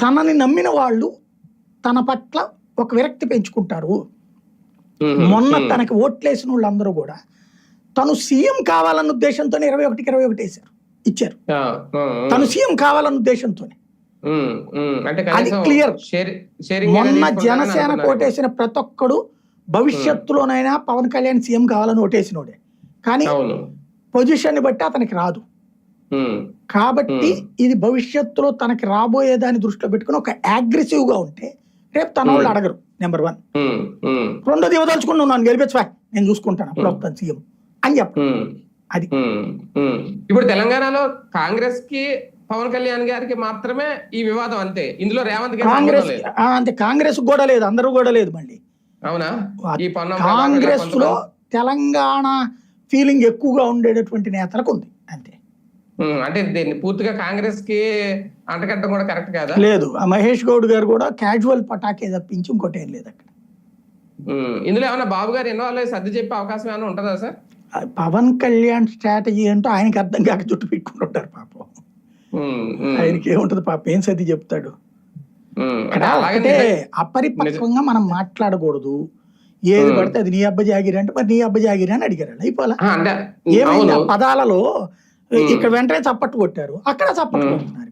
తనని నమ్మిన వాళ్ళు తన పట్ల ఒక విరక్తి పెంచుకుంటారు. మొన్న తనకి ఓట్లేసిన వాళ్ళందరూ కూడా తను సీఎం కావాలన్న ఉద్దేశంతో 21కి 21 వేశారు, ఇచ్చారు. తను సీఎం కావాలన్న ఉద్దేశంతోనే, అది క్లియర్. మొన్న జనసేన ఓటేసిన ప్రతి ఒక్కడు భవిష్యత్తులోనైనా పవన్ కళ్యాణ్ సీఎం కావాలని ఓటేసినోడే, కానీ పొజిషన్ ని బట్టి అతనికి రాదు. కాబట్టి ఇది భవిష్యత్తులో తనకి రాబోయేదాన్ని దృష్టిలో పెట్టుకుని ఒక అగ్రెసివ్ గా ఉంటే రేపు తన వాళ్ళు అడగరు. నెంబర్ 1. రెండోది ఇవ్వదలుచుకున్నాను, నన్ను గెలిపించవా, నేను చూసుకుంటాను, అప్పుడు వస్తాను సీఎం అని చెప్పండి. అది ఇప్పుడు తెలంగాణలో కాంగ్రెస్ కి పవన్ కళ్యాణ్ గారికి మాత్రమే ఈ వివాదం, అంతే. ఇందులో రేవంత్ కాంగ్రెస్ అంతే, కాంగ్రెస్ కూడా లేదు, అందరూ కూడా లేదు. మళ్ళీ అవునా, కాంగ్రెస్ లో తెలంగాణ ఫీలింగ్ ఎక్కువగా ఉండేటటువంటి నేతలకు ఉంది, అంతే. అంటే దీన్ని పూర్తిగా కాంగ్రెస్ కి అంటకట్టడం కూడా కరెక్ట్ కాదా? లేదు, మహేష్ గౌడ్ గారు కూడా క్యాజువల్ పటాకే తప్పించి ఇంకోటి ఏం లేదు అక్కడ. ఇందులో ఏమైనా బాబు గారు ఇన్వాల్వ్ అయ్యి సర్ది చెప్పే అవకాశం ఏమైనా ఉంటుందా సార్? పవన్ కళ్యాణ్ స్ట్రాటజీ ఏంటో ఆయనకి అర్థం కాక చుట్టు పెట్టుకుంటుంటారు పాపం. ఆయనకి ఏముంటది పాపం, ఏం సర్ది చెప్తాడు. అలాగే అపరిపక్వంగా మనం మాట్లాడకూడదు. ఏది పడితే అది నీ అబ్బ జాగిరి అంటే మరి నీ అబ్బ జాగిరి అని అడిగారు. అయిపోలా, ఏమైంది ఆ పదాలలో ఇక్కడ వెంటనే చప్పట్టు కొట్టారు, అక్కడ చప్పట్టు కొడుతున్నారు.